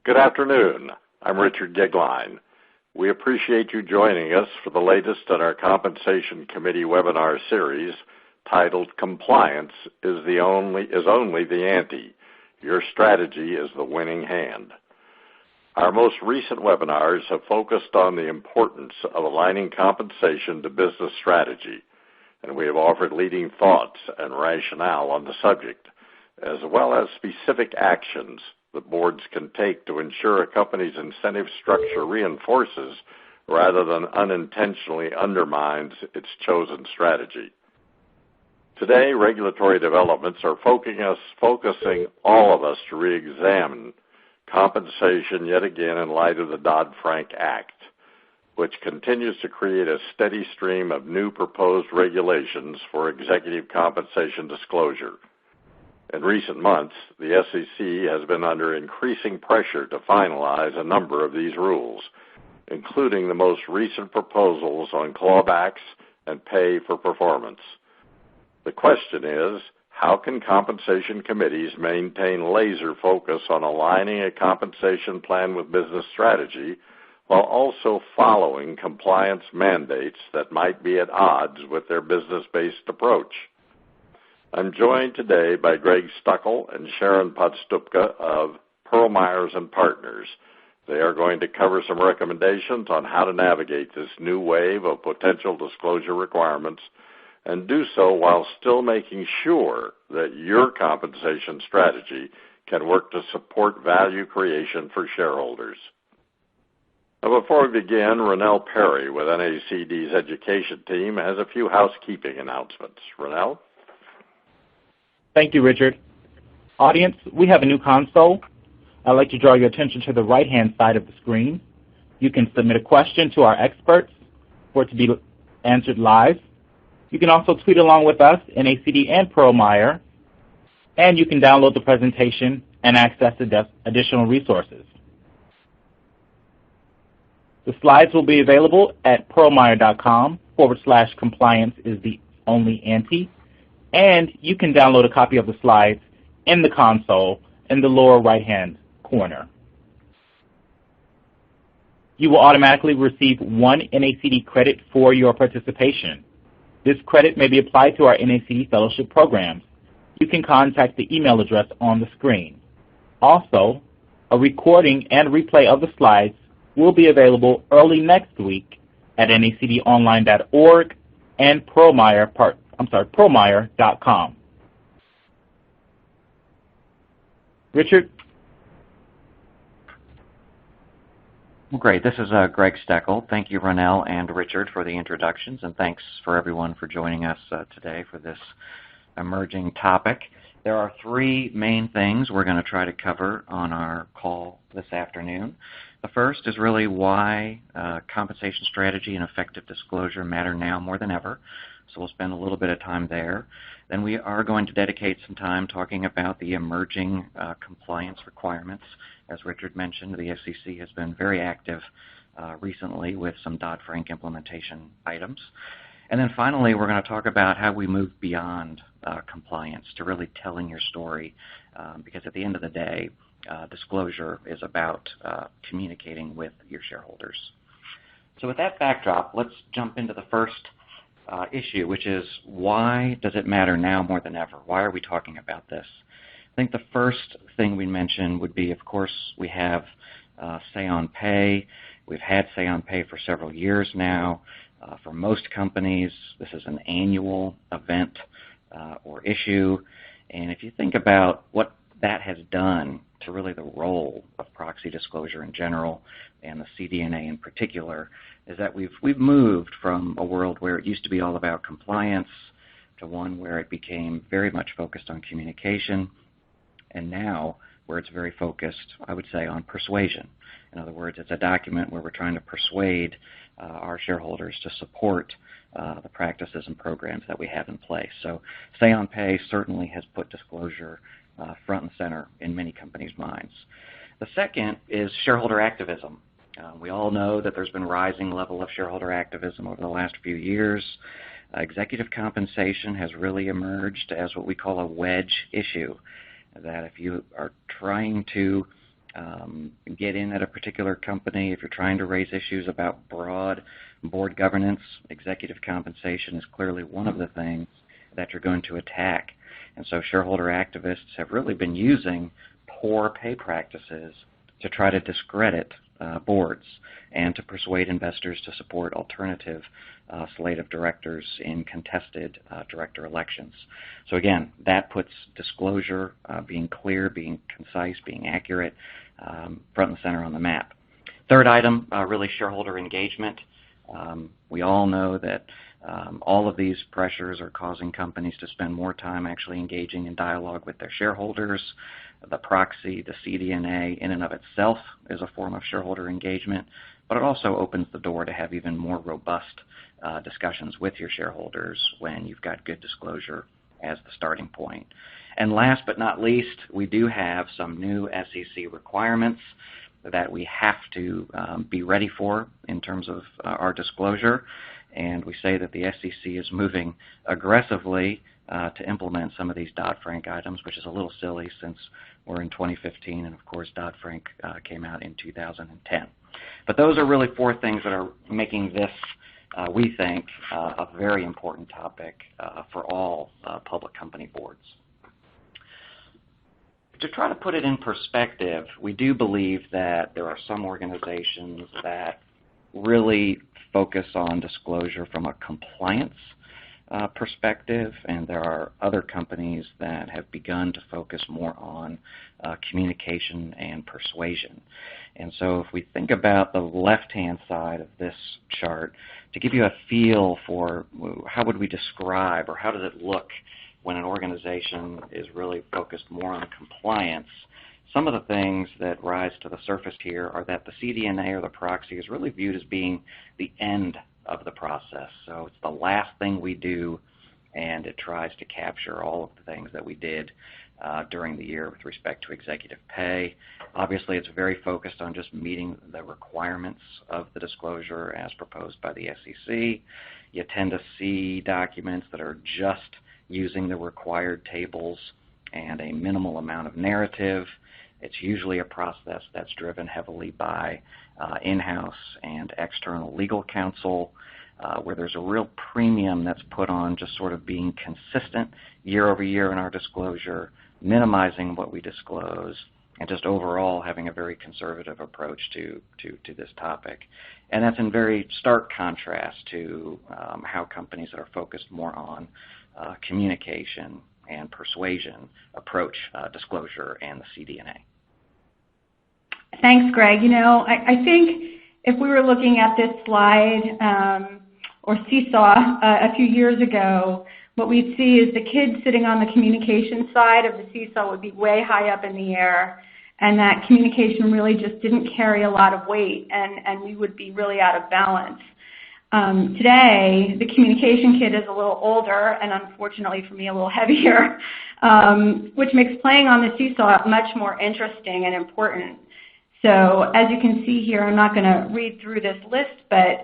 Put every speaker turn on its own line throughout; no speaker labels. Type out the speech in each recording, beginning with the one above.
Good afternoon. I'm Richard Gigline. We appreciate you joining us for the latest in our Compensation Committee webinar series titled Compliance is Only the Ante. Your strategy is the winning hand. Our most recent webinars have focused on the importance of aligning compensation to business strategy, and we have offered leading thoughts and rationale on the subject, as well as specific actions that boards can take to ensure a company's incentive structure reinforces rather than unintentionally undermines its chosen strategy. Today, regulatory developments are focusing all of us to re-examine compensation yet again in light of the Dodd-Frank Act, which continues to create a steady stream of new proposed regulations for executive compensation disclosure. In recent months, the SEC has been under increasing pressure to finalize a number of these rules, including the most recent proposals on clawbacks and pay for performance. The question is, how can compensation committees maintain laser focus on aligning a compensation plan with business strategy while also following compliance mandates that might be at odds with their business-based approach? I'm joined today by Greg Stuckel and Sharon Podstupka of Pearl Myers & Partners. They are going to cover some recommendations on how to navigate this new wave of potential disclosure requirements and do so while still making sure that your compensation strategy can work to support value creation for shareholders. Now, before we begin, Ronell Perry with NACD's education team has a few housekeeping announcements. Ronell?
Thank you, Richard. Audience, we have a new console. I'd like to draw your attention to the right-hand side of the screen. You can submit a question to our experts for it to be answered live. You can also tweet along with us, NACD and Pearl Meyer, and you can download the presentation and access additional resources. The slides will be available at pearlmeyer.com/compliance is the only ante. And you can download a copy of the slides in the console in the lower right-hand corner. You will automatically receive 1 NACD credit for your participation. This credit may be applied to our NACD fellowship programs. You can contact the email address on the screen. Also, a recording and replay of the slides will be available early next week at nacdonline.org and pearlmeyer.com. Richard?
Well, great. This is Greg Steckel. Thank you, Ronell and Richard, for the introductions, and thanks for everyone for joining us today for this emerging topic. There are 3 main things we're going to try to cover on our call this afternoon. The first is really why compensation strategy and effective disclosure matter now more than ever. So we'll spend a little bit of time there. Then we are going to dedicate some time talking about the emerging compliance requirements. As Richard mentioned, the SEC has been very active recently with some Dodd-Frank implementation items. And then finally, we're going to talk about how we move beyond compliance to really telling your story, because at the end of the day, disclosure is about communicating with your shareholders. So with that backdrop, let's jump into the first issue, which is why does it matter now more than ever? Why are we talking about this? I think the first thing we mention would be, of course, we have Say on Pay. We've had Say on Pay for several years now. For most companies, this is an annual event or issue. And if you think about what that has done to really the role of proxy disclosure in general and the CDNA in particular, is that we've moved from a world where it used to be all about compliance to one where it became very much focused on communication, and now where it's very focused, I would say, on persuasion. In other words, it's a document where we're trying to persuade our shareholders to support the practices and programs that we have in place. So Say on Pay certainly has put disclosure front and center in many companies' minds. The second is shareholder activism. We all know that there's been a rising level of shareholder activism over the last few years. Executive compensation has really emerged as what we call a wedge issue, that if you are trying to get in at a particular company, if you're trying to raise issues about broad board governance, executive compensation is clearly one of the things that you're going to attack. And so shareholder activists have really been using poor pay practices to try to discredit boards and to persuade investors to support alternative slate of directors in contested director elections. So again, that puts disclosure, being clear, being concise, being accurate, front and center on the map. Third item, really shareholder engagement. We all know that all of these pressures are causing companies to spend more time actually engaging in dialogue with their shareholders. The proxy, the CDNA, in and of itself is a form of shareholder engagement, but it also opens the door to have even more robust discussions with your shareholders when you've got good disclosure as the starting point. And last but not least, we do have some new SEC requirements that we have to be ready for in terms of our disclosure. And we say that the SEC is moving aggressively to implement some of these Dodd-Frank items, which is a little silly since we're in 2015, and of course Dodd-Frank came out in 2010. But those are really four things that are making this, we think, a very important topic for all public company boards. To try to put it in perspective, we do believe that there are some organizations that really focus on disclosure from a compliance perspective, and there are other companies that have begun to focus more on communication and persuasion. And so if we think about the left-hand side of this chart, to give you a feel for how would we describe or how does it look when an organization is really focused more on compliance, some of the things that rise to the surface here are that the CDNA or the proxy is really viewed as being the end of the process. So it's the last thing we do, and it tries to capture all of the things that we did during the year with respect to executive pay. Obviously, it's very focused on just meeting the requirements of the disclosure as proposed by the SEC. You tend to see documents that are just using the required tables and a minimal amount of narrative. It's usually a process that's driven heavily by in-house and external legal counsel, where there's a real premium that's put on just sort of being consistent year over year in our disclosure, minimizing what we disclose, and just overall having a very conservative approach to this topic. And that's in very stark contrast to how companies that are focused more on communication and persuasion approach disclosure and the CDNA.
Thanks, Greg. You know, I think if we were looking at this slide or seesaw a few years ago, what we'd see is the kid sitting on the communication side of the seesaw would be way high up in the air, and that communication really just didn't carry a lot of weight, and we would be really out of balance. Today, the communication kid is a little older and, unfortunately for me, a little heavier, which makes playing on the seesaw much more interesting and important. So as you can see here, I'm not going to read through this list, but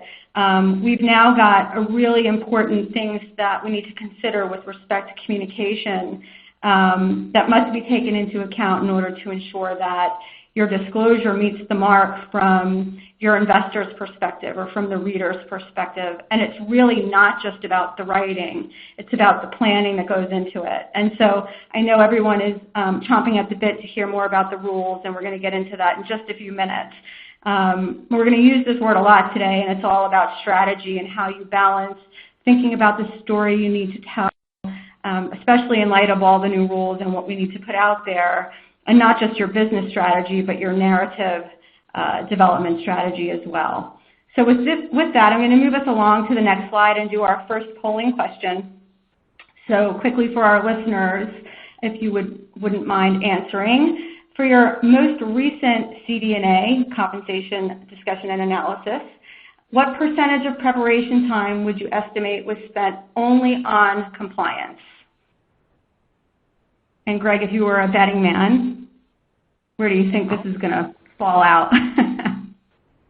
we've now got a really important things that we need to consider with respect to communication that must be taken into account in order to ensure that your disclosure meets the mark from your investor's perspective or from the reader's perspective. And it's really not just about the writing. It's about the planning that goes into it. And so I know everyone is chomping at the bit to hear more about the rules, and we're going to get into that in just a few minutes. We're going to use this word a lot today, and it's all about strategy and how you balance thinking about the story you need to tell, especially in light of all the new rules and what we need to put out there, and not just your business strategy, but your narrative development strategy as well. So with that, I'm going to move us along to the next slide and do our first polling question. So quickly for our listeners, if you wouldn't mind answering, for your most recent CDNA, compensation discussion and analysis, what percentage of preparation time would you estimate was spent only on compliance? And Greg, if you were a betting man, where do you think this is going to fall out?
I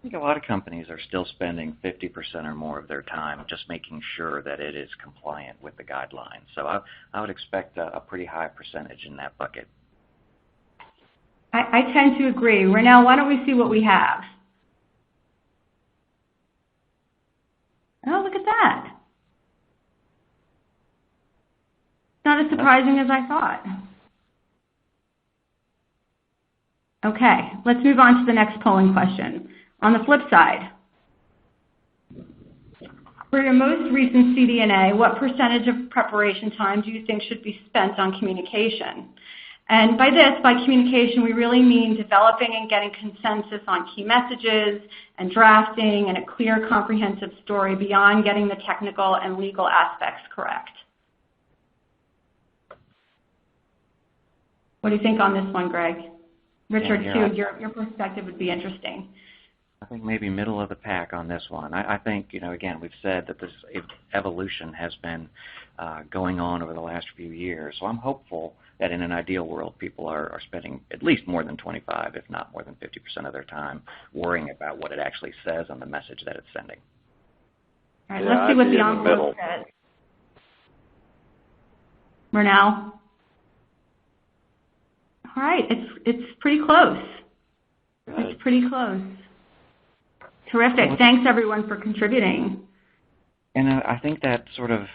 think a lot of companies are still spending 50% or more of their time just making sure that it is compliant with the guidelines. So I would expect a pretty high percentage in that bucket.
I tend to agree. Ronell, why don't we see what we have? Oh, look at that. Not as surprising as I thought. Okay, let's move on to the next polling question. On the flip side, for your most recent CDNA, what percentage of preparation time do you think should be spent on communication? And by communication, we really mean developing and getting consensus on key messages and drafting and a clear, comprehensive story beyond getting the technical and legal aspects correct. What do you think on this one, Greg? Richard, too, your perspective would be interesting.
I think maybe middle of the pack on this one. I think, again, we've said that this evolution has been going on over the last few years. So I'm hopeful that in an ideal world, people are spending at least more than 25, if not more than 50% of their time worrying about what it actually says on the message that it's sending.
All right, let's see what the envelope says. Ronell? All right, it's pretty close. It's pretty close. Terrific. Thanks, everyone, for contributing.
And I think that sort of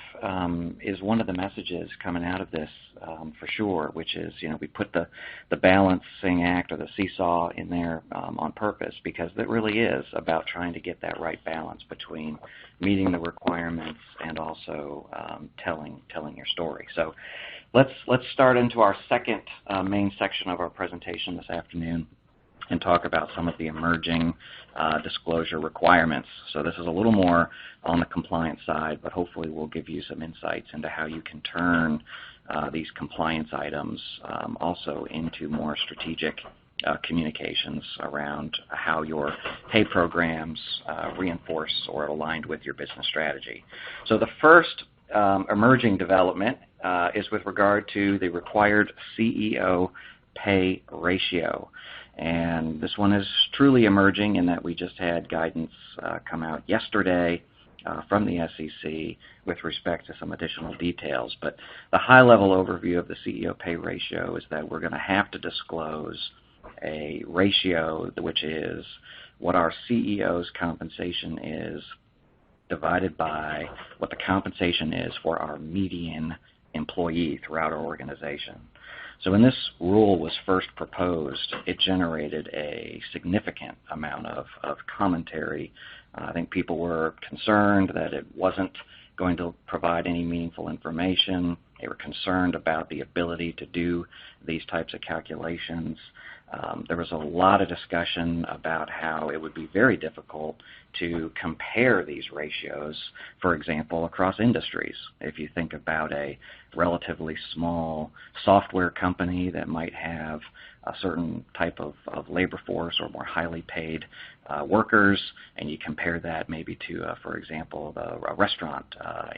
is one of the messages coming out of this for sure, which is, we put the balancing act or the seesaw in there on purpose because it really is about trying to get that right balance between meeting the requirements and also telling your story. So let's start into our second main section of our presentation this afternoon and talk about some of the emerging disclosure requirements. So this is a little more on the compliance side, but hopefully we'll give you some insights into how you can turn these compliance items also into more strategic communications around how your pay programs reinforce or aligned with your business strategy. So the first emerging development is with regard to the required CEO pay ratio. And this one is truly emerging in that we just had guidance come out yesterday from the SEC with respect to some additional details. But the high-level overview of the CEO pay ratio is that we're going to have to disclose a ratio which is what our CEO's compensation is divided by what the compensation is for our median employee throughout our organization. So when this rule was first proposed, it generated a significant amount of commentary. I think people were concerned that it wasn't going to provide any meaningful information. They were concerned about the ability to do these types of calculations. There was a lot of discussion about how it would be very difficult to compare these ratios, for example, across industries. If you think about a relatively small software company that might have a certain type of labor force or more highly paid workers, and you compare that maybe to, for example, a restaurant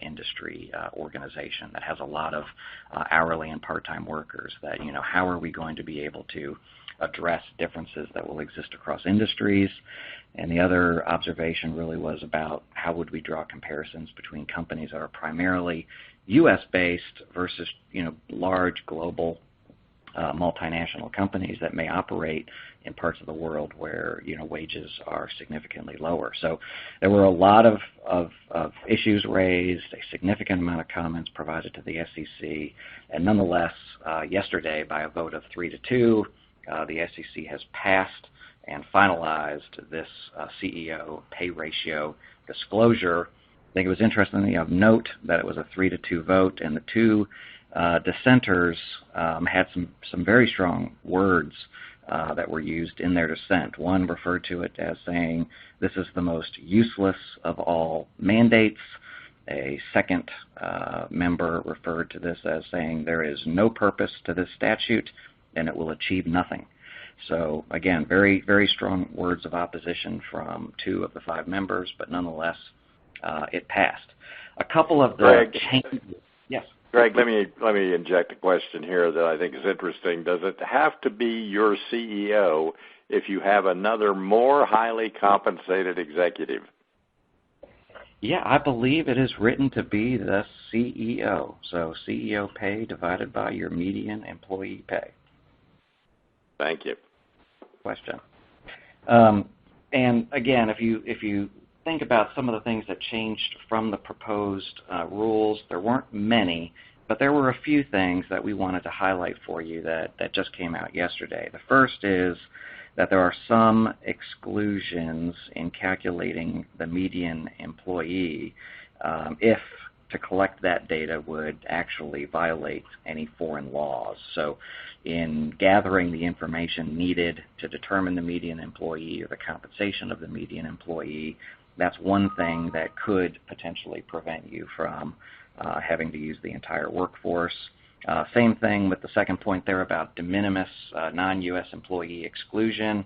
industry organization that has a lot of hourly and part-time workers, that, how are we going to be able to address differences that will exist across industries? And the other observation really was about how would we draw comparisons between companies that are primarily U.S.-based versus, large global multinational companies that may operate in parts of the world where, wages are significantly lower. So there were a lot of issues raised, a significant amount of comments provided to the SEC, and nonetheless, yesterday, by a vote of 3-2, the SEC has passed and finalized this CEO pay ratio disclosure. I think it was interesting of note that it was a 3-2 vote, and the two dissenters had some very strong words that were used in their dissent. One referred to it as saying, this is the most useless of all mandates. A second member referred to this as saying, there is no purpose to this statute, and it will achieve nothing. So again, very, very strong words of opposition from 2 of the 5 members, but nonetheless, it passed. A couple of the changes. Yes.
Greg, let me inject a question here that I think is interesting. Does it have to be your CEO if you have another more highly compensated executive?
Yeah, I believe it is written to be the CEO. So CEO pay divided by your median employee pay.
Thank you.
question. And again, if you think about some of the things that changed from the proposed rules, there weren't many, but there were a few things that we wanted to highlight for you that just came out yesterday. The first is that there are some exclusions in calculating the median employee if to collect that data would actually violate any foreign laws. So in gathering the information needed to determine the median employee or the compensation of the median employee, that's one thing that could potentially prevent you from having to use the entire workforce. Same thing with the second point there about de minimis non-U.S. employee exclusion.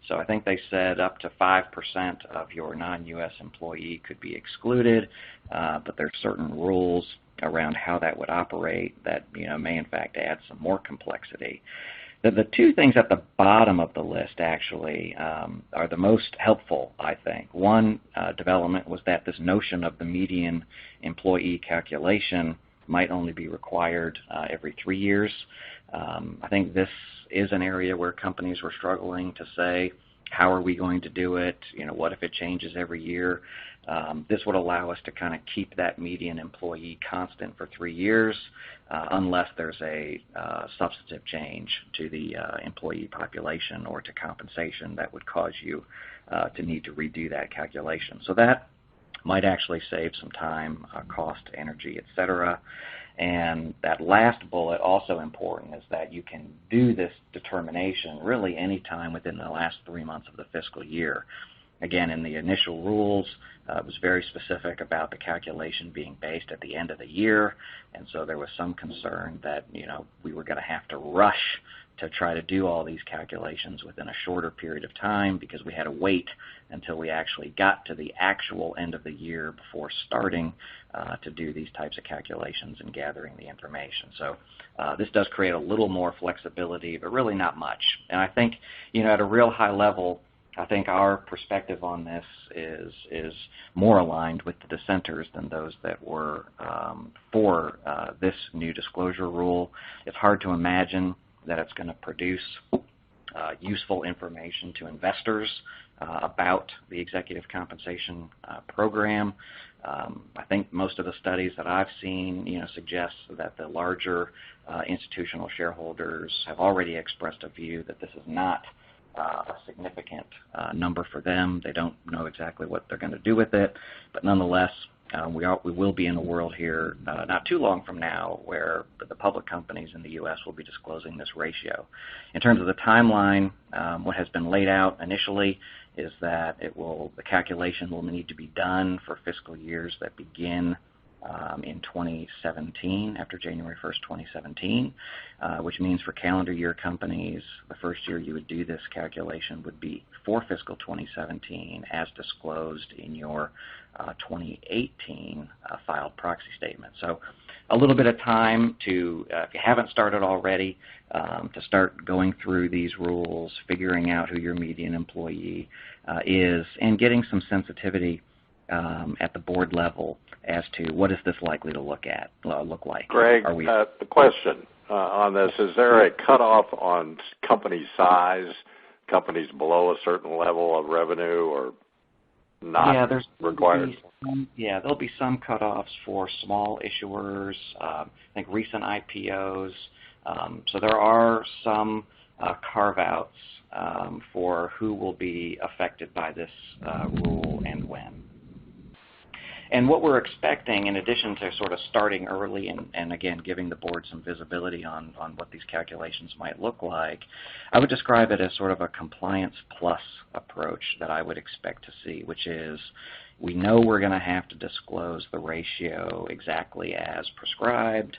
So I think they said up to 5% of your non-U.S. employee could be excluded, but there's certain rules around how that would operate that may in fact add some more complexity. The two things at the bottom of the list actually are the most helpful, I think. One development was that this notion of the median employee calculation might only be required every 3 years. I think this is an area where companies were struggling to say, how are we going to do it? What if it changes every year? This would allow us to kind of keep that median employee constant for 3 years unless there's a substantive change to the employee population or to compensation that would cause you to need to redo that calculation. So that might actually save some time, cost, energy, etc. And that last bullet, also important, is that you can do this determination really any time within the last 3 months of the fiscal year. Again, in the initial rules, it was very specific about the calculation being based at the end of the year, and so there was some concern that we were going to have to rush to try to do all these calculations within a shorter period of time because we had to wait until we actually got to the actual end of the year before starting to do these types of calculations and gathering the information. So this does create a little more flexibility, but really not much. And I think, at a real high level, I think our perspective on this is more aligned with the dissenters than those that were for this new disclosure rule. It's hard to imagine that it's going to produce useful information to investors about the executive compensation program. I think most of the studies that I've seen, suggest that the larger institutional shareholders have already expressed a view that this is not a significant number for them. They don't know exactly what they're going to do with it, but nonetheless, we will be in a world here not too long from now where the public companies in the U.S. will be disclosing this ratio. In terms of the timeline, what has been laid out initially is that the calculation will need to be done for fiscal years that begin in 2017, after January 1st, 2017, which means for calendar year companies, the first year you would do this calculation would be for fiscal 2017 as disclosed in your 2018 filed proxy statement. So a little bit of time to, if you haven't started already, to start going through these rules, figuring out who your median employee is, and getting some sensitivity at the board level as to what is this likely to look like.
Greg, the question on this, is there a cutoff on company size, companies below a certain level of revenue or not required?
There'll be some cutoffs for small issuers, I think recent IPOs. So there are some carve-outs for who will be affected by this rule and when. And what we're expecting, in addition to sort of starting early and again, giving the board some visibility on what these calculations might look like, I would describe it as sort of a compliance plus approach that I would expect to see, which is we know we're going to have to disclose the ratio exactly as prescribed,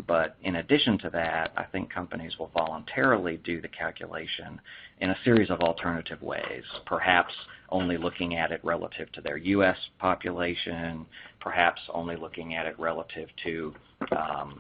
but in addition to that, I think companies will voluntarily do the calculation in a series of alternative ways, perhaps only looking at it relative to their U.S. population, perhaps only looking at it relative to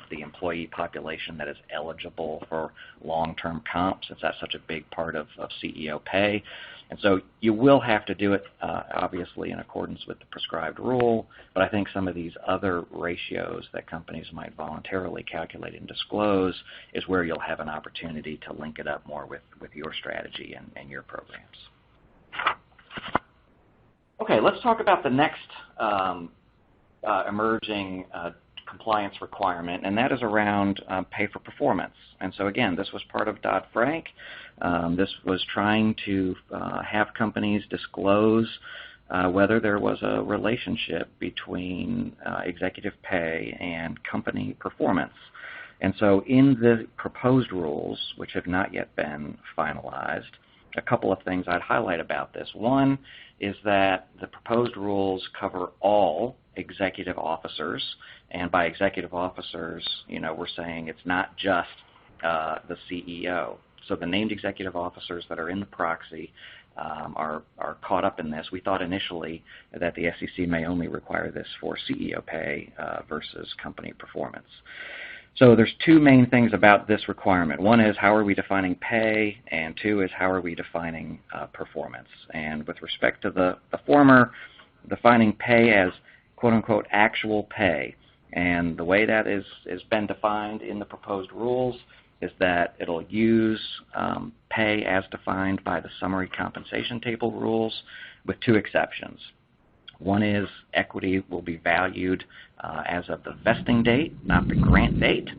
the employee population that is eligible for long-term comp, since that's such a big part of CEO pay. And so you will have to do it, obviously, in accordance with the prescribed rule, but I think some of these other ratios that companies might voluntarily calculate and disclose is where you'll have an opportunity to link it up more with your strategy and your programs. Okay, let's talk about the next emerging compliance requirement, and that is around pay for performance. And so again, this was part of Dodd-Frank. This was trying to have companies disclose whether there was a relationship between executive pay and company performance. And so in the proposed rules, which have not yet been finalized, a couple of things I'd highlight about this. One is that the proposed rules cover all executive officers, and by executive officers, we're saying it's not just the CEO. So the named executive officers that are in the proxy are caught up in this. We thought initially that the SEC may only require this for CEO pay versus company performance. So there's two main things about this requirement. One is how are we defining pay, and two is how are we defining performance. And with respect to the former, defining pay as quote-unquote actual pay. And the way that is been defined in the proposed rules is that it'll use pay as defined by the summary compensation table rules with two exceptions. One is equity will be valued as of the vesting date, not the grant date.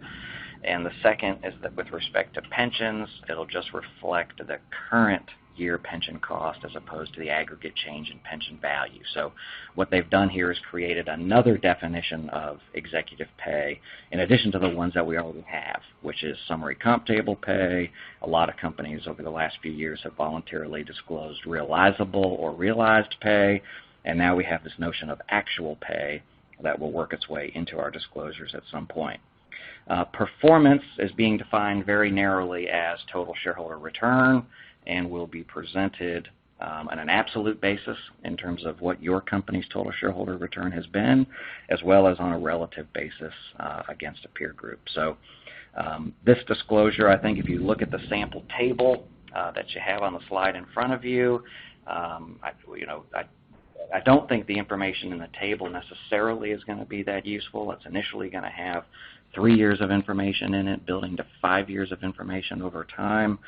And the second is that with respect to pensions, it'll just reflect the current year pension cost as opposed to the aggregate change in pension value. So what they've done here is created another definition of executive pay in addition to the ones that we already have, which is summary comp table pay. A lot of companies over the last few years have voluntarily disclosed realizable or realized pay, and now we have this notion of actual pay that will work its way into our disclosures at some point. Performance is being defined very narrowly as total shareholder return, and will be presented on an absolute basis in terms of what your company's total shareholder return has been, as well as on a relative basis against a peer group. So this disclosure, I think if you look at the sample table that you have on the slide in front of you, I don't think the information in the table necessarily is going to be that useful. It's initially going to have 3 years of information in it, building to 5 years of information over time.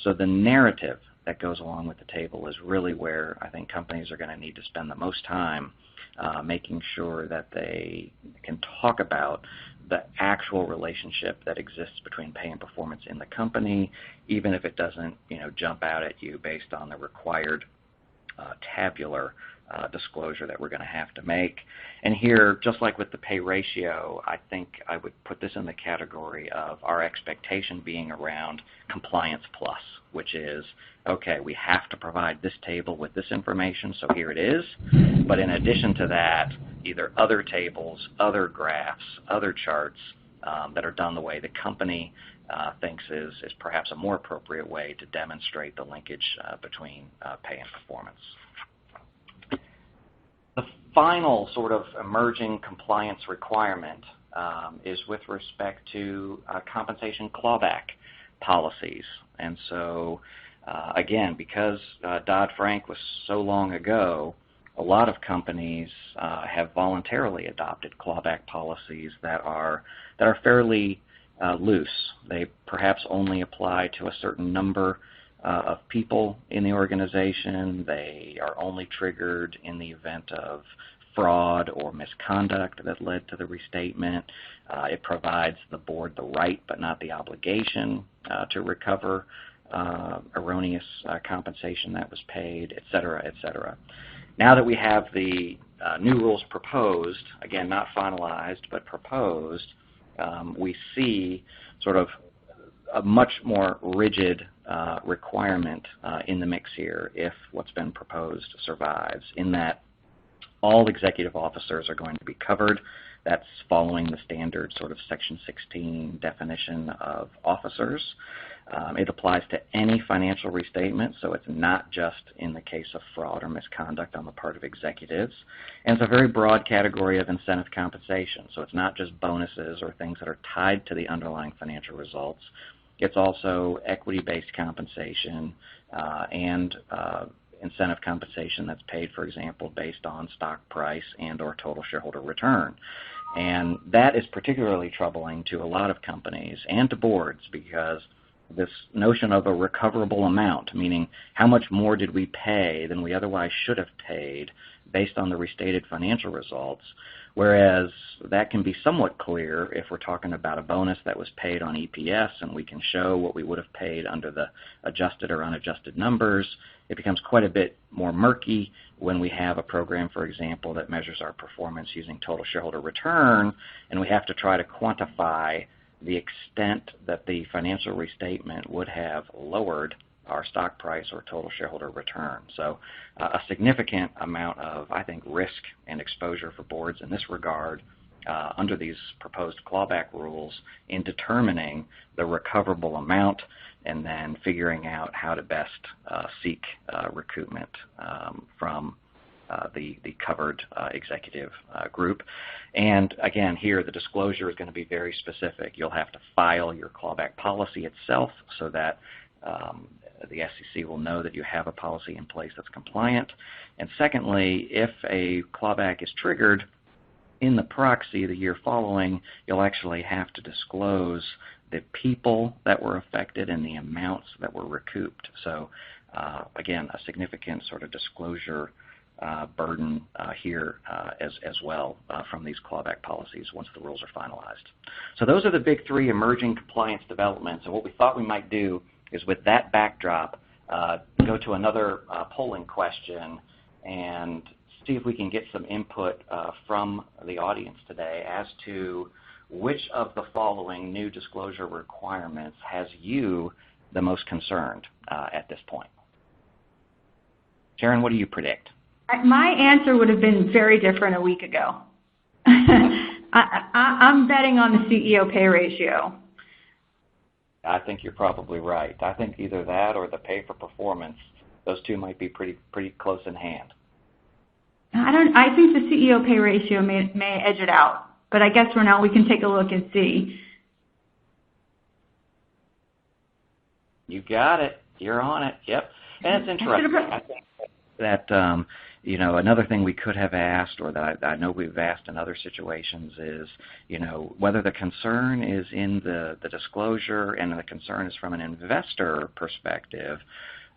So the narrative that goes along with the table is really where I think companies are going to need to spend the most time making sure that they can talk about the actual relationship that exists between pay and performance in the company, even if it doesn't jump out at you based on the required tabular disclosure that we're going to have to make. And here, just like with the pay ratio, I think I would put this in the category of our expectation being around compliance plus, which is, okay, we have to provide this table with this information, so here it is. But in addition to that, either other tables, other graphs, other charts that are done the way the company thinks is perhaps a more appropriate way to demonstrate the linkage between pay and performance. The final sort of emerging compliance requirement is with respect to compensation clawback policies. And so, again, because Dodd-Frank was so long ago, a lot of companies have voluntarily adopted clawback policies that are fairly loose. They perhaps only apply to a certain number of people in the organization. They are only triggered in the event of fraud or misconduct that led to the restatement. It provides the board the right but not the obligation to recover erroneous compensation that was paid, et cetera, et cetera. Now that we have the new rules proposed, again, not finalized, but proposed, we see sort of a much more rigid requirement in the mix here if what's been proposed survives, in that all executive officers are going to be covered. That's following the standard sort of Section 16 definition of officers. It applies to any financial restatement, so it's not just in the case of fraud or misconduct on the part of executives. And it's a very broad category of incentive compensation, so it's not just bonuses or things that are tied to the underlying financial results. It's also equity-based compensation and incentive compensation that's paid, for example, based on stock price and or total shareholder return. And that is particularly troubling to a lot of companies and to boards because this notion of a recoverable amount, meaning how much more did we pay than we otherwise should have paid based on the restated financial results, whereas that can be somewhat clear if we're talking about a bonus that was paid on EPS and we can show what we would have paid under the adjusted or unadjusted numbers. It becomes quite a bit more murky when we have a program, for example, that measures our performance using total shareholder return, and we have to try to quantify the extent that the financial restatement would have lowered our stock price or total shareholder return. So a significant amount of, I think, risk and exposure for boards in this regard under these proposed clawback rules in determining the recoverable amount and then figuring out how to best seek recoupment from the covered executive group. And again, here the disclosure is going to be very specific. You'll have to file your clawback policy itself so that the SEC will know that you have a policy in place that's compliant. And secondly, if a clawback is triggered in the proxy the year following, you'll actually have to disclose the people that were affected and the amounts that were recouped. So again, a significant sort of disclosure burden here as well from these clawback policies once the rules are finalized. So those are the big three emerging compliance developments. And what we thought we might do is with that backdrop, go to another polling question and see if we can get some input from the audience today as to which of the following new disclosure requirements has you the most concerned at this point. Sharon, what do you predict?
My answer would have been very different a week ago. I'm betting on the CEO pay ratio.
I think you're probably right. I think either that or the pay for performance, those two might be pretty close in hand.
I think the CEO pay ratio may edge it out, but I guess for now we can take a look and see.
You got it. You're on it. Yep. And it's interesting. I think that another thing we could have asked, or that I know we've asked in other situations, is whether the concern is in the disclosure and the concern is from an investor perspective,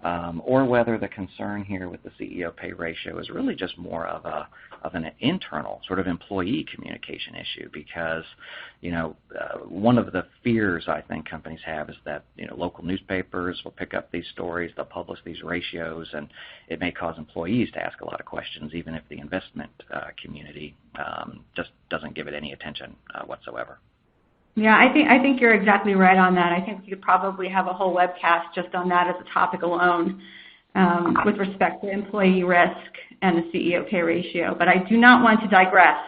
or whether the concern here with the CEO pay ratio is really just more of an internal sort of employee communication issue, because one of the fears I think companies have is that local newspapers will pick up these stories, they'll publish these ratios, and it may cause employees to ask a lot of questions, even if the investment community just doesn't give it any attention whatsoever.
Yeah, I think you're exactly right on that. I think you could probably have a whole webcast just on that as a topic alone with respect to employee risk and the CEO pay ratio. But I do not want to digress,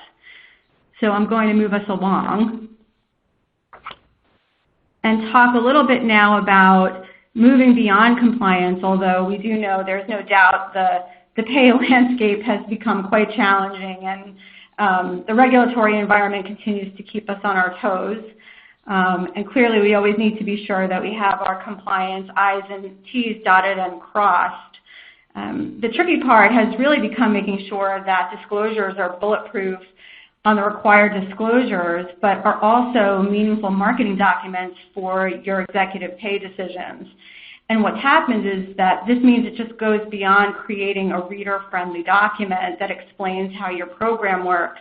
so I'm going to move us along and talk a little bit now about moving beyond compliance, although we do know there's no doubt the pay landscape has become quite challenging, and the regulatory environment continues to keep us on our toes. And clearly we always need to be sure that we have our compliance I's and T's dotted and crossed. The tricky part has really become making sure that disclosures are bulletproof on the required disclosures, but are also meaningful marketing documents for your executive pay decisions. And what's happened is that this means it just goes beyond creating a reader-friendly document that explains how your program works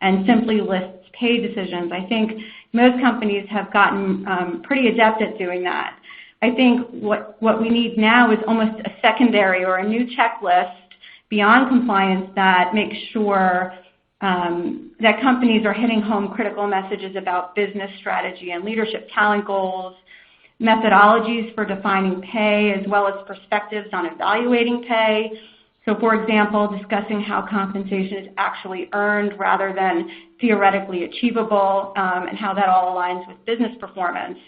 and simply lists pay decisions. I think most companies have gotten pretty adept at doing that. I think what we need now is almost a secondary or a new checklist beyond compliance that makes sure that companies are hitting home critical messages about business strategy and leadership talent goals, methodologies for defining pay, as well as perspectives on evaluating pay. So, for example, discussing how compensation is actually earned rather than theoretically achievable, and how that all aligns with business performance.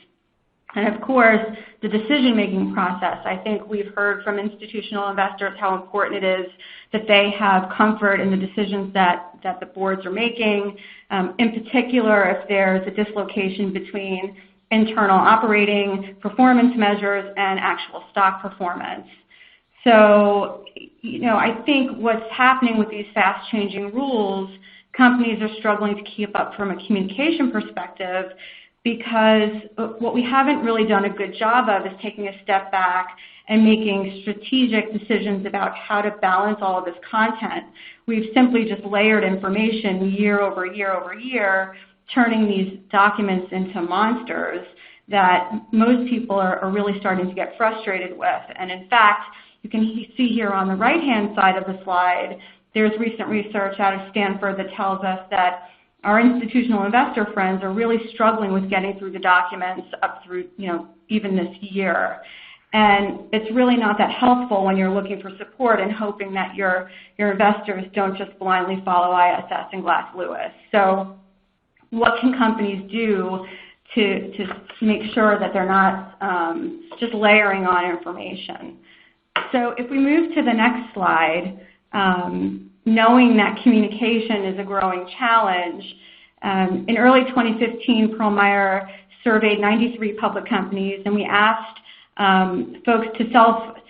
And of course, the decision-making process. I think we've heard from institutional investors how important it is that they have comfort in the decisions that the boards are making, in particular if there's a dislocation between internal operating performance measures and actual stock performance. So, I think what's happening with these fast-changing rules, companies are struggling to keep up from a communication perspective, because what we haven't really done a good job of is taking a step back and making strategic decisions about how to balance all of this content. We've simply just layered information year over year over year, turning these documents into monsters that most people are really starting to get frustrated with. And in fact, you can see here on the right-hand side of the slide, there's recent research out of Stanford that tells us that our institutional investor friends are really struggling with getting through the documents up through, even this year. And it's really not that helpful when you're looking for support and hoping that your investors don't just blindly follow ISS and Glass Lewis. So what can companies do to make sure that they're not just layering on information? So if we move to the next slide, knowing that communication is a growing challenge, in early 2015, Perlmutter surveyed 93 public companies, and we asked folks to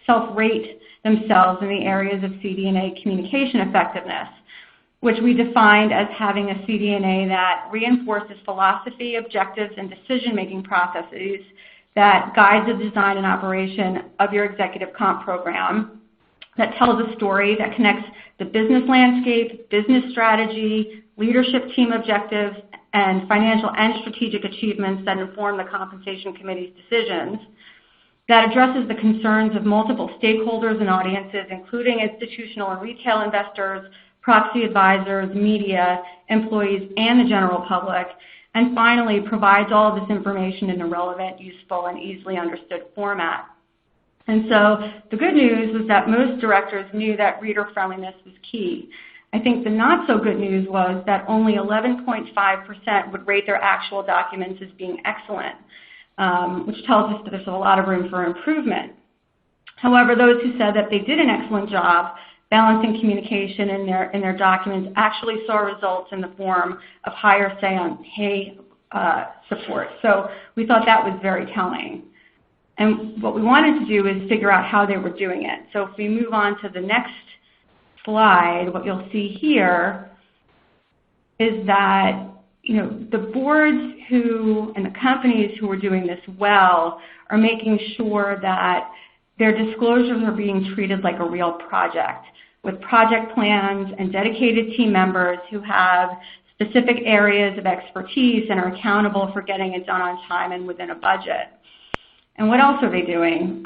self-rate themselves in the areas of CD&A communication effectiveness, which we defined as having a CD&A that reinforces philosophy, objectives, and decision-making processes that guide the design and operation of your executive comp program, that tells a story that connects the business landscape, business strategy, leadership team objectives, and financial and strategic achievements that inform the compensation committee's decisions, that addresses the concerns of multiple stakeholders and audiences, including institutional and retail investors, proxy advisors, media, employees, and the general public, and finally provides all of this information in a relevant, useful, and easily understood format. And so the good news was that most directors knew that reader friendliness was key. I think the not so good news was that only 11.5% would rate their actual documents as being excellent, which tells us that there's a lot of room for improvement. However, those who said that they did an excellent job balancing communication in their documents actually saw results in the form of higher say on pay support. So we thought that was very telling. And what we wanted to do is figure out how they were doing it. So if we move on to the next slide, what you'll see here is that the boards and the companies who are doing this well are making sure that their disclosures are being treated like a real project, with project plans and dedicated team members who have specific areas of expertise and are accountable for getting it done on time and within a budget. And what else are they doing?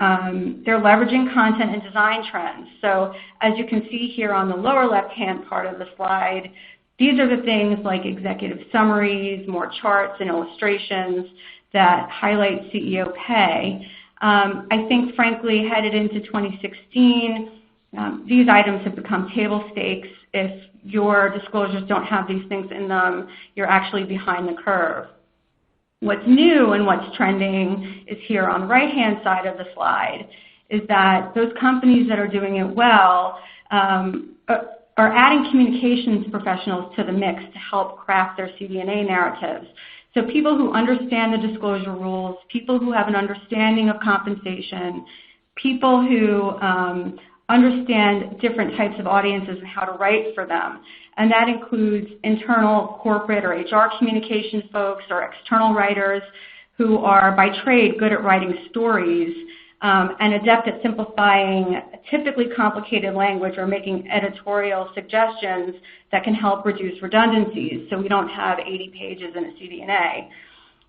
They're leveraging content and design trends. So as you can see here on the lower left-hand part of the slide, these are the things like executive summaries, more charts and illustrations that highlight CEO pay. I think, frankly, headed into 2016, these items have become table stakes. If your disclosures don't have these things in them, you're actually behind the curve. What's new and what's trending is here on the right-hand side of the slide, is that those companies that are doing it well are adding communications professionals to the mix to help craft their CD&A narratives. So people who understand the disclosure rules, people who have an understanding of compensation, people who understand different types of audiences and how to write for them. And that includes internal corporate or HR communications folks or external writers who are by trade good at writing stories and adept at simplifying typically complicated language or making editorial suggestions that can help reduce redundancies so we don't have 80 pages in a CD&A.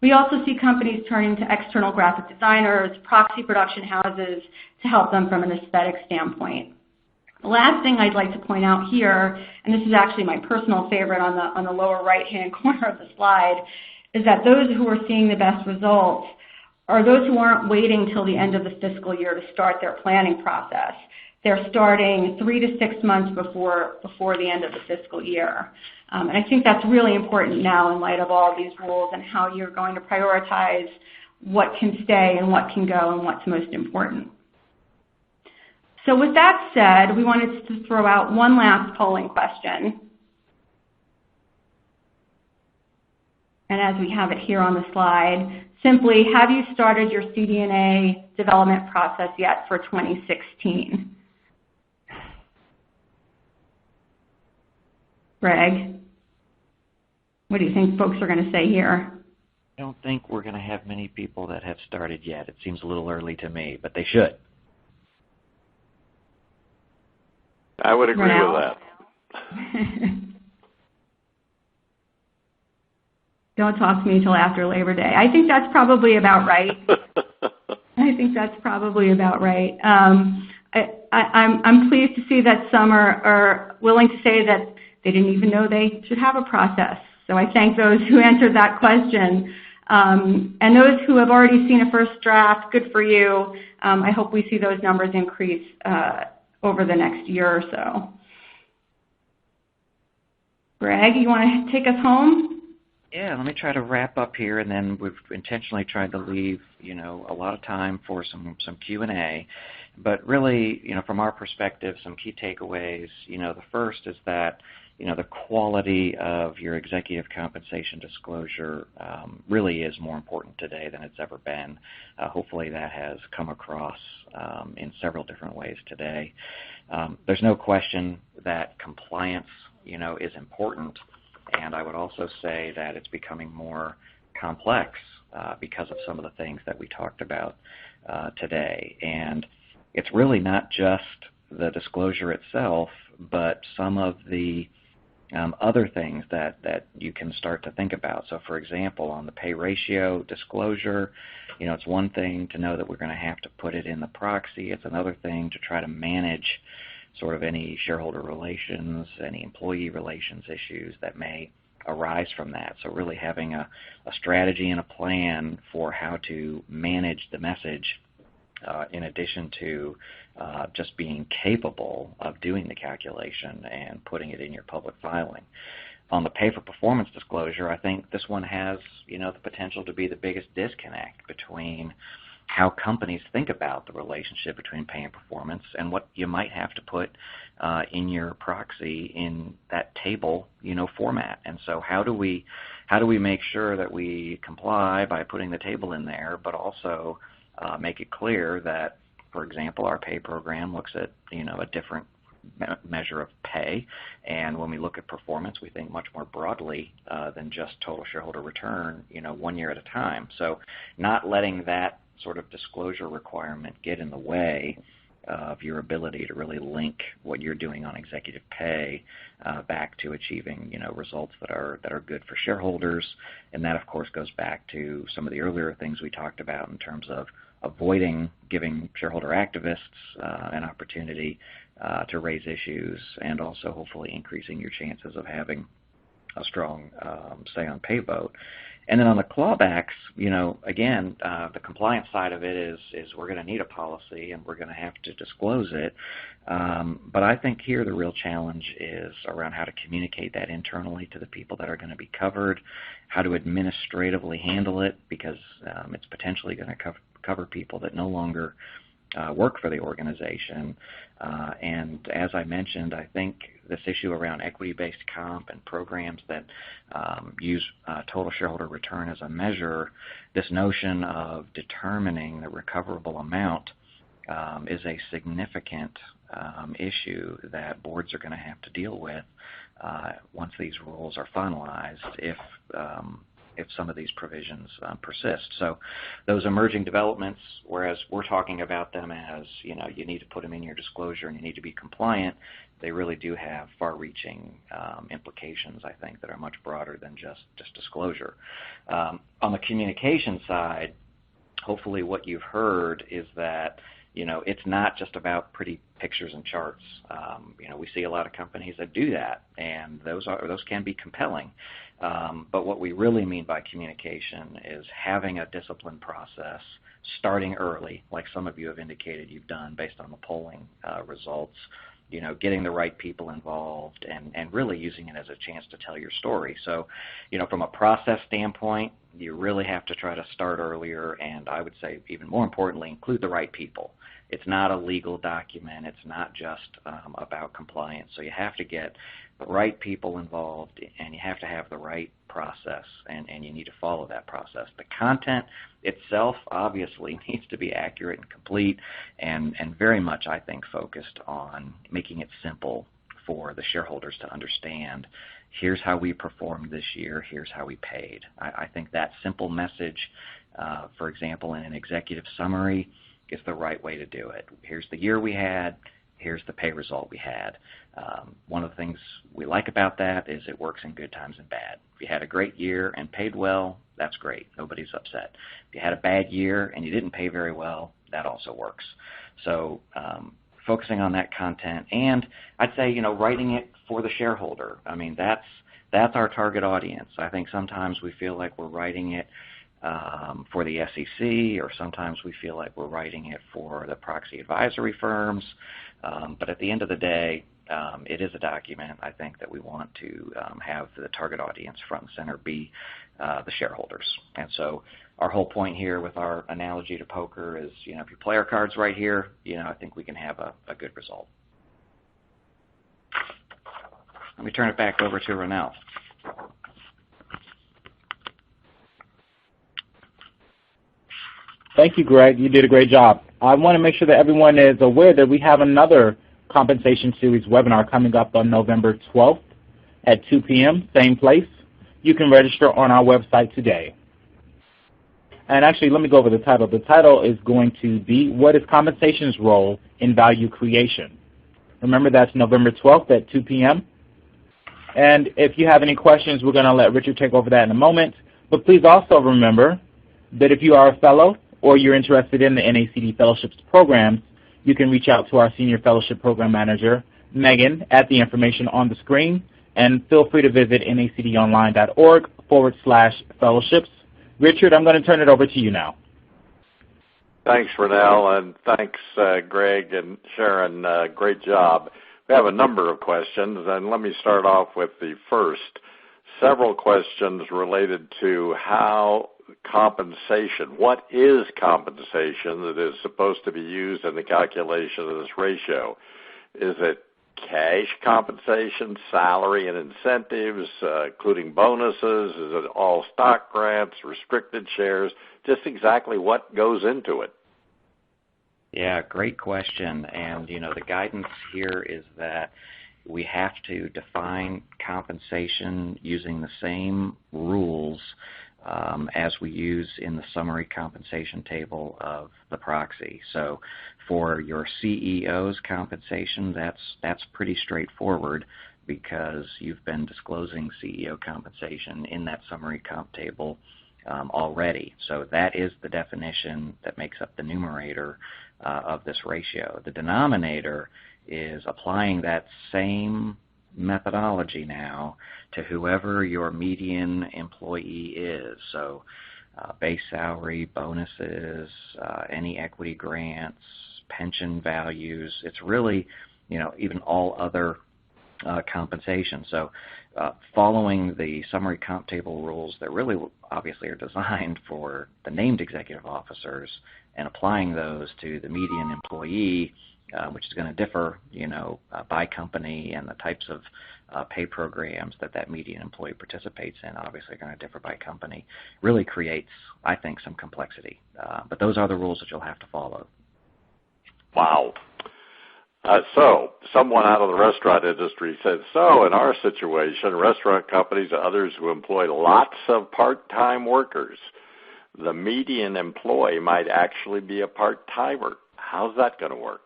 We also see companies turning to external graphic designers, proxy production houses to help them from an aesthetic standpoint. The last thing I'd like to point out here, and this is actually my personal favorite on the lower right-hand corner of the slide, is that those who are seeing the best results are those who aren't waiting till the end of the fiscal year to start their planning process. They're starting 3 to 6 months before the end of the fiscal year. And I think that's really important now in light of all of these rules and how you're going to prioritize what can stay and what can go and what's most important. So with that said, we wanted to throw out one last polling question. And as we have it here on the slide, simply, have you started your CDNA development process yet for 2016? Greg, what do you think folks are going to say here?
I don't think we're going to have many people that have started yet. It seems a little early to me, but they should.
I would agree with that.
Don't talk to me until after Labor Day. I think that's probably about right. I'm pleased to see that some are willing to say that they didn't even know they should have a process. So I thank those who answered that question. And those who have already seen a first draft, good for you. I hope we see those numbers increase over the next year or so. Greg, you want to take us home?
Yeah, let me try to wrap up here, and then we've intentionally tried to leave, a lot of time for some Q&A. But really, from our perspective, some key takeaways. The first is that, the quality of your executive compensation disclosure really is more important today than it's ever been. Hopefully that has come across in several different ways today. There's no question that compliance, is important. And I would also say that it's becoming more complex because of some of the things that we talked about today. And it's really not just the disclosure itself, but some of the other things that you can start to think about. So, for example, on the pay ratio disclosure, it's one thing to know that we're going to have to put it in the proxy. It's another thing to try to manage sort of any shareholder relations, any employee relations issues that may arise from that. So really having a strategy and a plan for how to manage the message in addition to just being capable of doing the calculation and putting it in your public filing. On the pay for performance disclosure, I think this one has, the potential to be the biggest disconnect between how companies think about the relationship between pay and performance and what you might have to put in your proxy in that table, format. And so how do we make sure that we comply by putting the table in there, but also make it clear that, for example, our pay program looks at, a different measure of pay, and when we look at performance, we think much more broadly than just total shareholder return, 1 year at a time. So not letting that sort of disclosure requirement get in the way of your ability to really link what you're doing on executive pay back to achieving, results that are good for shareholders. And that, of course, goes back to some of the earlier things we talked about in terms of avoiding giving shareholder activists an opportunity to raise issues, and also hopefully increasing your chances of having a strong say on pay vote. And then on the clawbacks, again, the compliance side of it is we're going to need a policy and we're going to have to disclose it. But I think here the real challenge is around how to communicate that internally to the people that are going to be covered, how to administratively handle it, because it's potentially going to cover people that no longer work for the organization. And as I mentioned, I think this issue around equity-based comp and programs that use total shareholder return as a measure, this notion of determining the recoverable amount is a significant issue that boards are going to have to deal with once these rules are finalized, if some of these provisions persist. So those emerging developments, whereas we're talking about them as, you need to put them in your disclosure and you need to be compliant, they really do have far-reaching implications, I think, that are much broader than just disclosure. On the communication side, hopefully what you've heard is that, it's not just about pretty pictures and charts. We see a lot of companies that do that, and those can be compelling. But what we really mean by communication is having a disciplined process, starting early, like some of you have indicated you've done based on the polling results, getting the right people involved and really using it as a chance to tell your story. So, from a process standpoint, you really have to try to start earlier, and I would say even more importantly, include the right people. It's not a legal document. It's not just about compliance. So you have to get the right people involved, and you have to have the right process, and you need to follow that process. The content itself obviously needs to be accurate and complete, and very much, I think, focused on making it simple for the shareholders to understand. Here's how we performed this year. Here's how we paid. I think that simple message, for example, in an executive summary, is the right way to do it. Here's the year we had. Here's the pay result we had. One of the things we like about that is it works in good times and bad. If you had a great year and paid well, that's great. Nobody's upset. If you had a bad year and you didn't pay very well, that also works. So focusing on that content, and I'd say, writing it for the shareholder. I mean, that's our target audience. I think sometimes we feel like we're writing it for the SEC, or sometimes we feel like we're writing it for the proxy advisory firms. But at the end of the day, it is a document, I think, that we want to have the target audience front and center be the shareholders. And so our whole point here with our analogy to poker is, if you play our cards right here, I think we can have a good result. Let me turn it back over to Ronell.
Thank you, Greg. You did a great job. I want to make sure that everyone is aware that we have another compensation series webinar coming up on November 12th at 2 p.m., same place. You can register on our website today. And actually, let me go over the title. The title is going to be, What is Compensation's Role in Value Creation? Remember, that's November 12th at 2 p.m. And if you have any questions, we're going to let Richard take over that in a moment. But please also remember that if you are a fellow or you're interested in the NACD Fellowships programs, you can reach out to our Senior Fellowship Program Manager, Megan, at the information on the screen, and feel free to visit nacdonline.org/fellowships. Richard, I'm going to turn it over to you now.
Thanks, Ronell, and thanks, Greg and Sharon. Great job. We have a number of questions, and let me start off with the first. Several questions related to how compensation, what is compensation that is supposed to be used in the calculation of this ratio? Is it cash compensation, salary and incentives, including bonuses? Is it all stock grants, restricted shares? Just exactly what goes into it?
Yeah, great question. And, the guidance here is that we have to define compensation using the same rules as we use in the summary compensation table of the proxy. So for your CEO's compensation, that's pretty straightforward because you've been disclosing CEO compensation in that summary comp table already. So that is the definition that makes up the numerator of this ratio. The denominator is applying that same methodology now to whoever your median employee is. So base salary, bonuses, any equity grants, pension values. It's really, even all other compensation. So following the summary comp table rules that really obviously are designed for the named executive officers and applying those to the median employee, which is going to differ, by company, and the types of pay programs that median employee participates in obviously are going to differ by company, really creates, I think, some complexity. But those are the rules that you'll have to follow.
Wow. So someone out of the restaurant industry said, so in our situation, restaurant companies and others who employ lots of part-time workers, the median employee might actually be a part-timer. How's that going to work?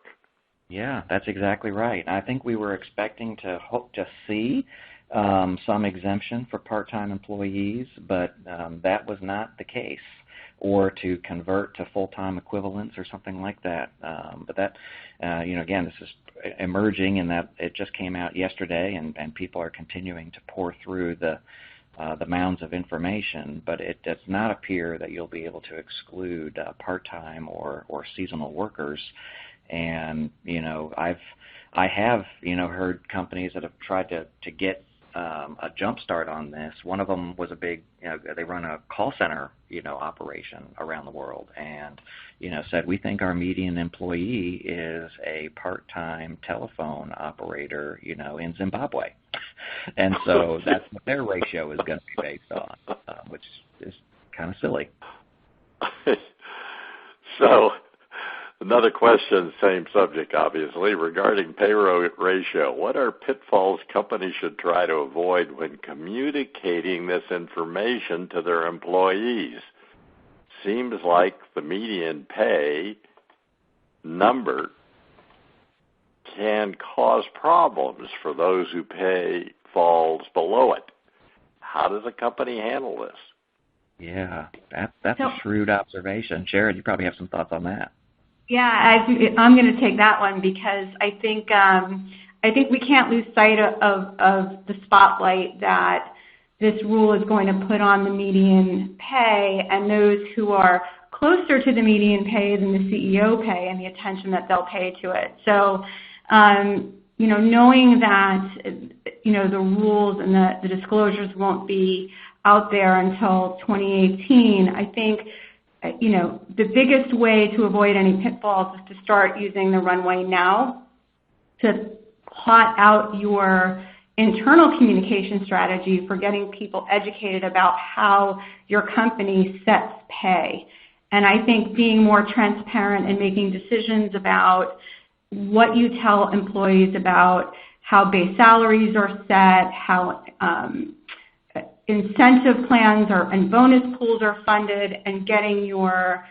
Yeah, that's exactly right. I think we were expecting to see some exemption for part-time employees, but that was not the case, or to convert to full-time equivalents or something like that. But that, again, this is emerging in that it just came out yesterday, and people are continuing to pour through the mounds of information, but it does not appear that you'll be able to exclude part-time or seasonal workers. And I have heard companies that have tried to get a jump start on this. One of them was a big, they run a call center, operation around the world, and said, we think our median employee is a part-time telephone operator, in Zimbabwe, and so that's what their ratio is going to be based on, which is kind of silly.
So, another question, same subject, obviously, regarding pay ratio. What are pitfalls companies should try to avoid when communicating this information to their employees? Seems like the median pay number can cause problems for those who pay falls below it. How does a company handle this?
Yeah, that's a shrewd observation. Sharon, you probably have some thoughts on that.
Yeah, I'm going to take that one because I think we can't lose sight of the spotlight that this rule is going to put on the median pay and those who are closer to the median pay than the CEO pay and the attention that they'll pay to it. So, knowing that, the rules and the disclosures won't be out there until 2018, I think, the biggest way to avoid any pitfalls is to start using the runway now to plot out your internal communication strategy for getting people educated about how your company sets pay. And I think being more transparent and making decisions about what you tell employees about how base salaries are set, how incentive plans and bonus pools are funded, and getting your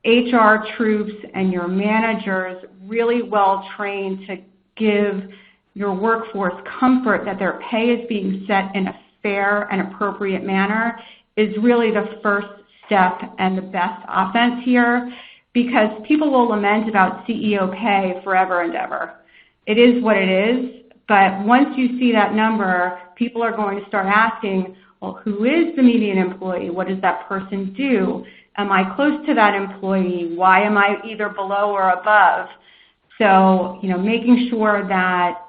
HR troops and your managers really well trained to give your workforce comfort that their pay is being set in a fair and appropriate manner is really the first step and the best offense here, because people will lament about CEO pay forever and ever. It is what it is, but once you see that number, people are going to start asking, well, who is the median employee? What does that person do? Am I close to that employee? Why am I either below or above? So, making sure that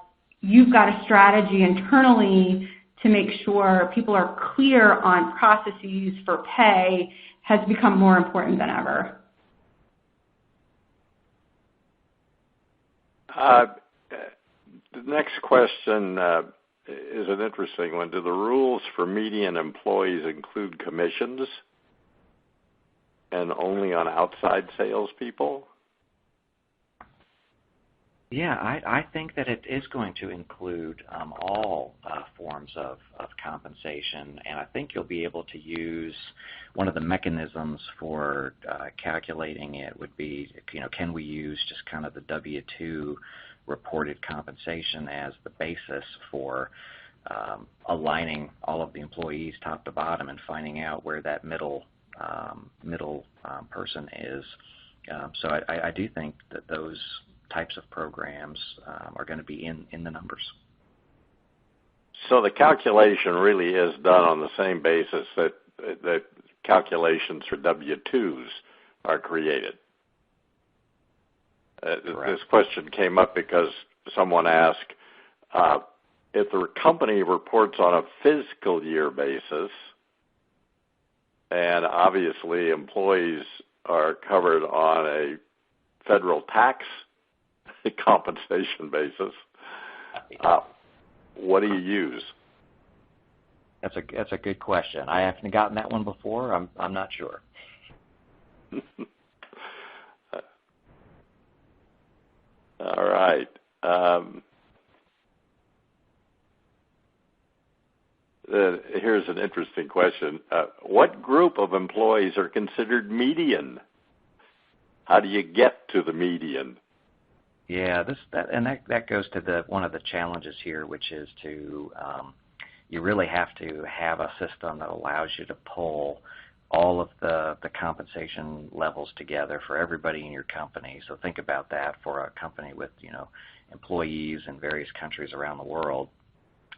you've got a strategy internally to make sure people are clear on processes for pay has become more important than ever.
The next question is an interesting one. Do the rules for median employees include commissions and only on outside salespeople?
Yeah, I think that it is going to include all forms of compensation, and I think you'll be able to use one of the mechanisms for calculating it would be, can we use just kind of the W-2 reported compensation as the basis for aligning all of the employees top to bottom and finding out where that middle person is. So I do think that those types of programs are going to be in the numbers.
So the calculation really is done on the same basis that calculations for W-2s are created. This question came up because someone asked, if the company reports on a fiscal year basis, and obviously employees are covered on a federal tax compensation basis, what do you use?
That's a good question. I haven't gotten that one before. I'm not sure.
All right. Here's an interesting question. What group of employees are considered median? How do you get to the median?
Yeah, that goes to one of the challenges here, which is to you really have to have a system that allows you to pull all of the compensation levels together for everybody in your company. So think about that for a company with employees in various countries around the world,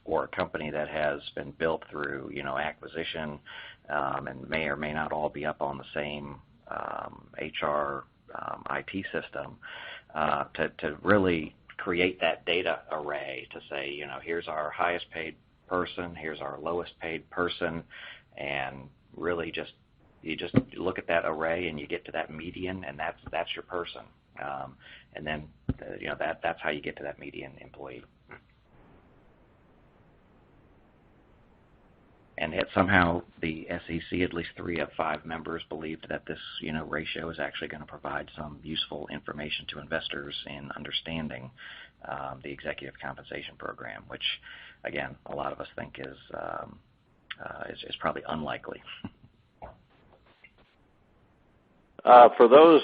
or a company that has been built through acquisition and may or may not all be up on the same HR IT system. to really create that data array to say, here's our highest paid person, here's our lowest paid person, and really you just look at that array and you get to that median, and that's your person. And then that's how you get to that median employee. And yet somehow the SEC, at least 3 of 5 members, believed that this ratio is actually going to provide some useful information to investors in understanding the executive compensation program, which, again, a lot of us think is probably unlikely.
For those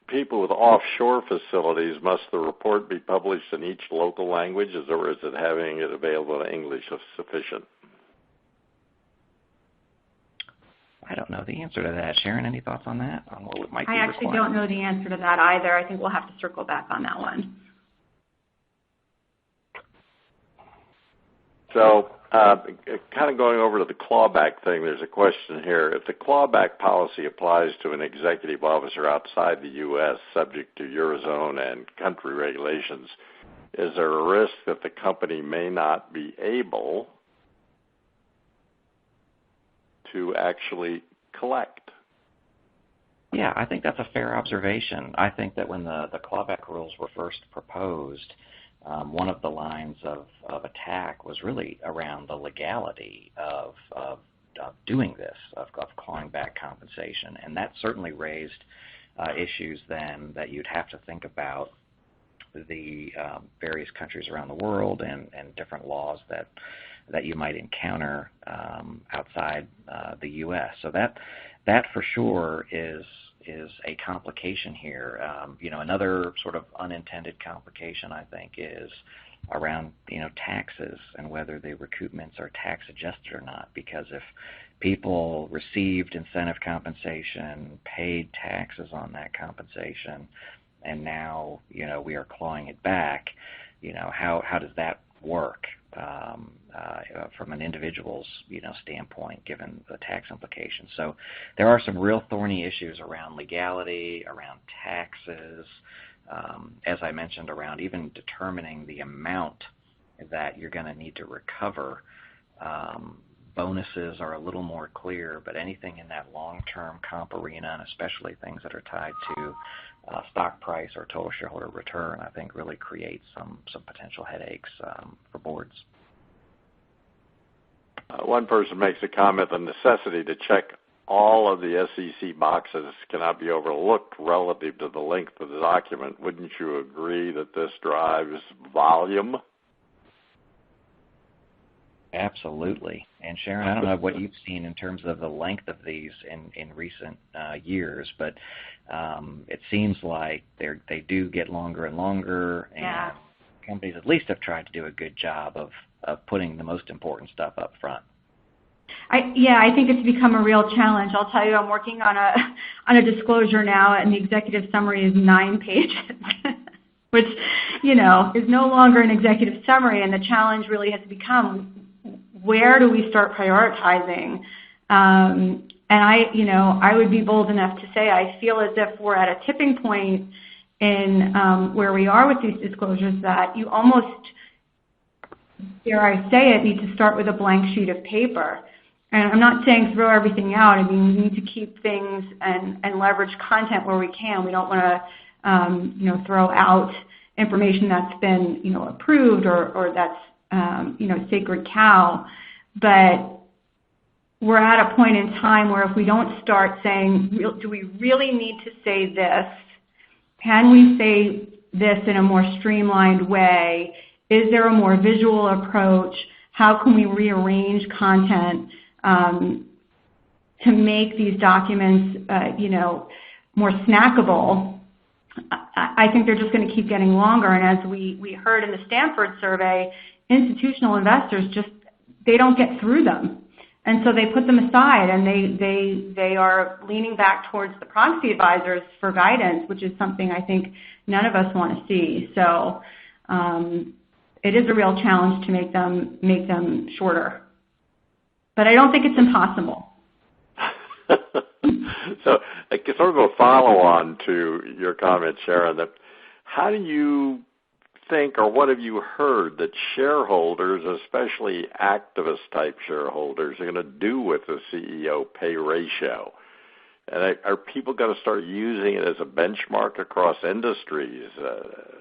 people with offshore facilities, must the report be published in each local language, or is it having it available in English sufficient?
I don't know the answer to that. Sharon, any thoughts on that? On what it might be
I actually don't know the answer to that either. I think we'll have to circle back on that one.
So kind of going over to the clawback thing, there's a question here. If the clawback policy applies to an executive officer outside the U.S. subject to Eurozone and country regulations, is there a risk that the company may not be able to actually collect?
Yeah, I think that's a fair observation. I think that when the clawback rules were first proposed, one of the lines of attack was really around the legality of doing this, of clawing back compensation. And that certainly raised issues then that you'd have to think about the various countries around the world and different laws that you might encounter outside the U.S. So that for sure is a complication here. Another sort of unintended complication, I think, is around taxes and whether the recoupments are tax adjusted or not. Because if people received incentive compensation, paid taxes on that compensation, and now we are clawing it back, how does that work from an individual's standpoint, given the tax implications? So there are some real thorny issues around legality, around taxes, as I mentioned, around even determining the amount that you're going to need to recover. Bonuses are a little more clear, but anything in that long-term comp arena, and especially things that are tied to stock price or total shareholder return, I think really creates some potential headaches for boards.
One person makes a comment, the necessity to check all of the SEC boxes cannot be overlooked relative to the length of the document. Wouldn't you agree that this drives volume?
Absolutely. And Sharon, I don't know what you've seen in terms of the length of these in recent years, but it seems like they do get longer and longer, and companies at least have tried to do a good job of putting the most important stuff up front.
I think it's become a real challenge. I'll tell you, I'm working on a disclosure now, and the executive summary is 9 pages, which, is no longer an executive summary, and the challenge really has become, where do we start prioritizing? And I would be bold enough to say I feel as if we're at a tipping point in where we are with these disclosures that you almost, dare I say it, need to start with a blank sheet of paper. And I'm not saying throw everything out. I mean, we need to keep things and leverage content where we can. We don't want to, throw out information that's been, approved or that's, sacred cow. But we're at a point in time where if we don't start saying, do we really need to say this? Can we say this in a more streamlined way? Is there a more visual approach? How can we rearrange content to make these documents, more snackable? I think they're just going to keep getting longer. And as we heard in the Stanford survey, institutional investors they don't get through them. And so they put them aside, and they are leaning back towards the proxy advisors for guidance, which is something I think none of us want to see. So it is a real challenge to make them shorter. But I don't think it's impossible.
So sort of a follow-on to your comment, Sharon, that How do you think, or what have you heard, that shareholders, especially activist-type shareholders, are going to do with the CEO pay ratio? And are people going to start using it as a benchmark across industries?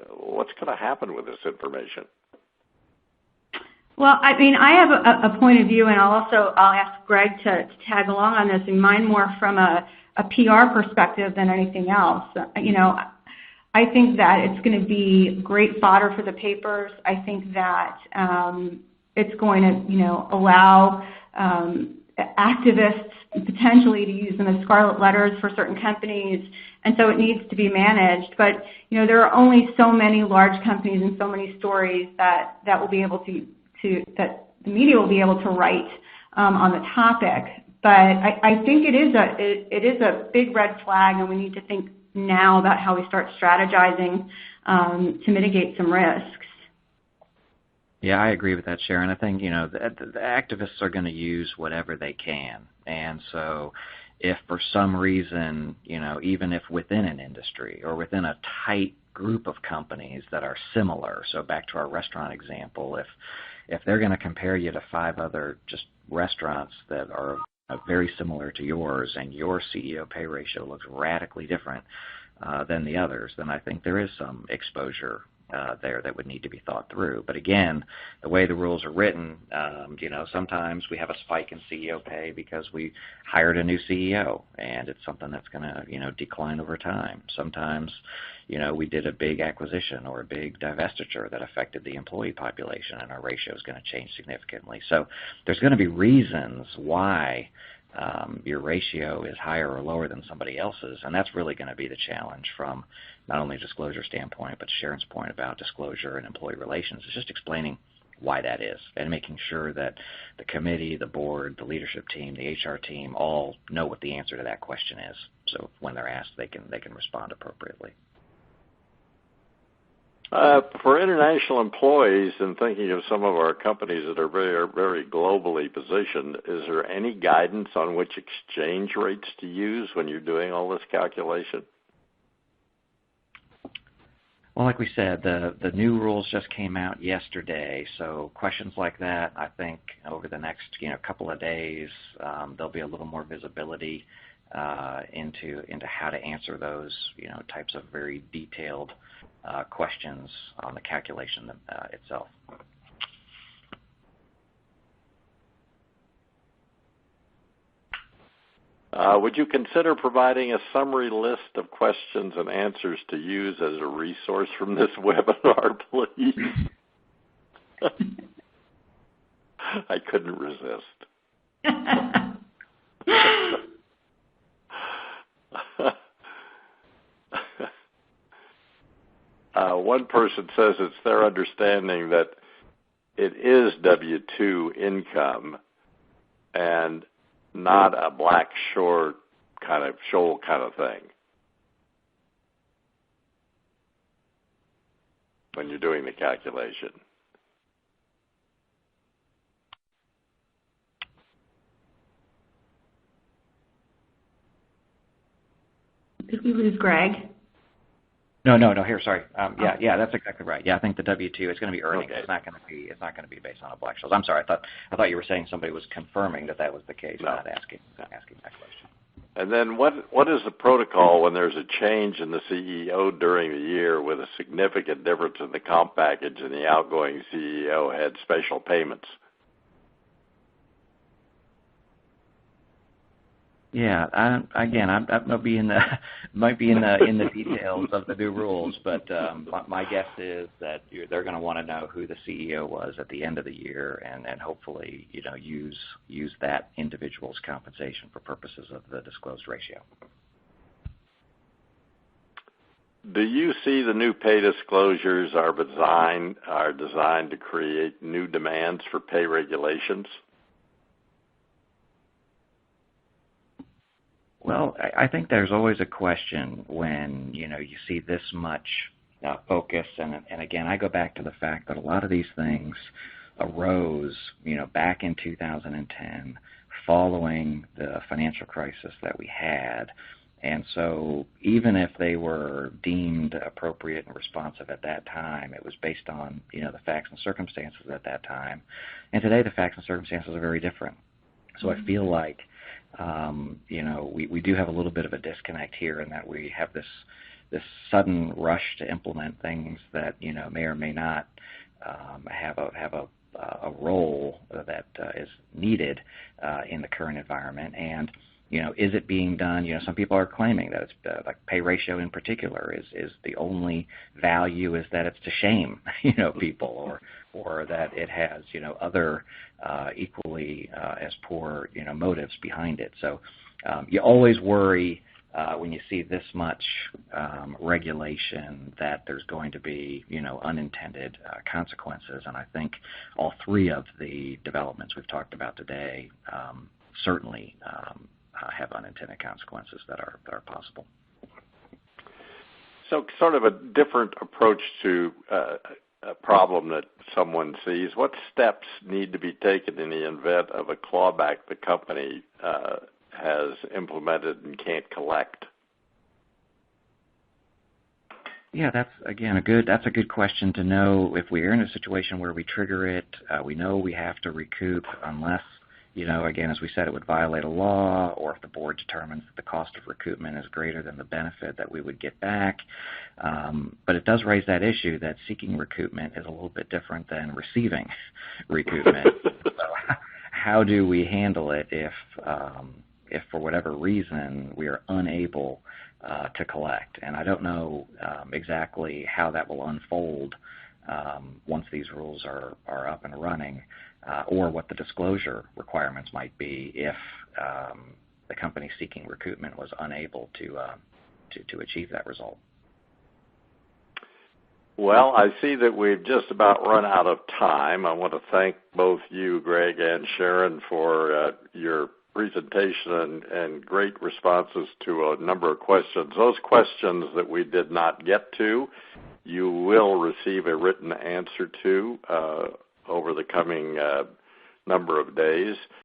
What's going to happen with this information?
Well, I mean, I have a point of view, and I'll ask Greg to tag along on this, and mine more from a PR perspective than anything else. You know, I think that it's going to be great fodder for the papers. I think that it's going to, you know, allow activists potentially to use them as scarlet letters for certain companies, and so it needs to be managed. But, you know, there are only so many large companies and so many stories that will be able that the media will be able to write on the topic. But I think it is a big red flag, and we need to think now about how we start strategizing to mitigate some risks.
Yeah, I agree with that, Sharon. I think, you know, the activists are going to use whatever they can. And so if for some reason, you know, even if within an industry or within a tight group of companies that are similar, so back to our restaurant example, if they're going to compare you to 5 other just restaurants that are very similar to yours and your CEO pay ratio looks radically different than the others, then I think there is some exposure there that would need to be thought through. But again, the way the rules are written, you know, sometimes we have a spike in CEO pay because we hired a new CEO and it's something that's going to, you know, decline over time. Sometimes, you know, we did a big acquisition or a big divestiture that affected the employee population and our ratio is going to change significantly. So there's going to be reasons why your ratio is higher or lower than somebody else's, and that's really going to be the challenge from not only a disclosure standpoint, but Sharon's point about disclosure and employee relations is just explaining why that is and making sure that the committee, the board, the leadership team, the HR team all know what the answer to that question is. So when they're asked, they can respond appropriately.
For international employees, and thinking of some of our companies that are very, very globally positioned, is there any guidance on which exchange rates to use when you're doing all this calculation?
Well, like we said, the new rules just came out yesterday, so questions like that, I think over the next couple of days, there'll be a little more visibility into how to answer those types of very detailed questions on the calculation itself.
Would you consider providing a summary list of questions and answers to use as a resource from this webinar, please? I couldn't resist. One person says it's their understanding that it is W-2 income and not a Black-Scholes kind of thing when you're doing the calculation.
Did we lose Greg?
No. Here, sorry. Yeah, that's exactly right. Yeah, I think the W-2 is going to be earnings. Okay. It's not going to be based on a Black-Scholes. I'm sorry. I thought you were saying somebody was confirming that was the case. No. Not asking that question.
And then what is the protocol when there's a change in the CEO during the year with a significant difference in the comp package and the outgoing CEO had special payments?
Yeah, I might be in the details of the new rules, but my guess is that they're going to want to know who the CEO was at the end of the year, and hopefully use that individual's compensation for purposes of the disclosed ratio.
Do you see the new pay disclosures are designed to create new demands for pay regulations?
Well, I think there's always a question when, you see this much focus. And again, I go back to the fact that a lot of these things arose, back in 2010 following the financial crisis that we had. And so even if they were deemed appropriate and responsive at that time, it was based on, the facts and circumstances at that time. And today the facts and circumstances are very different. So I feel like, we do have a little bit of a disconnect here in that we have this sudden rush to implement things that, may or may not have a role that is needed in the current environment. And is it being done? Some people are claiming that it's like pay ratio in particular is the only value is that it's to shame, people, or that it has, other equally as poor, motives behind it. So you always worry when you see this much regulation that there's going to be, unintended consequences. And I think all three of the developments we've talked about today certainly have unintended consequences that are possible.
So sort of a different approach to a problem that someone sees. What steps need to be taken in the event of a clawback the company has implemented and can't collect?
Yeah, that's a good question to know. If we're in a situation where we trigger it, we know we have to recoup unless, again, as we said, it would violate a law, or if the board determines that the cost of recoupment is greater than the benefit that we would get back. But it does raise that issue that seeking recoupment is a little bit different than receiving recoupment. So how do we handle it if for whatever reason we are unable to collect? And I don't know exactly how that will unfold once these rules are up and running, or what the disclosure requirements might be if the company seeking recoupment was unable to achieve that result.
Well, I see that we've just about run out of time. I want to thank both you, Greg, and Sharon, for your presentation and great responses to a number of questions. Those questions that we did not get to, you will receive a written answer to over the coming number of days.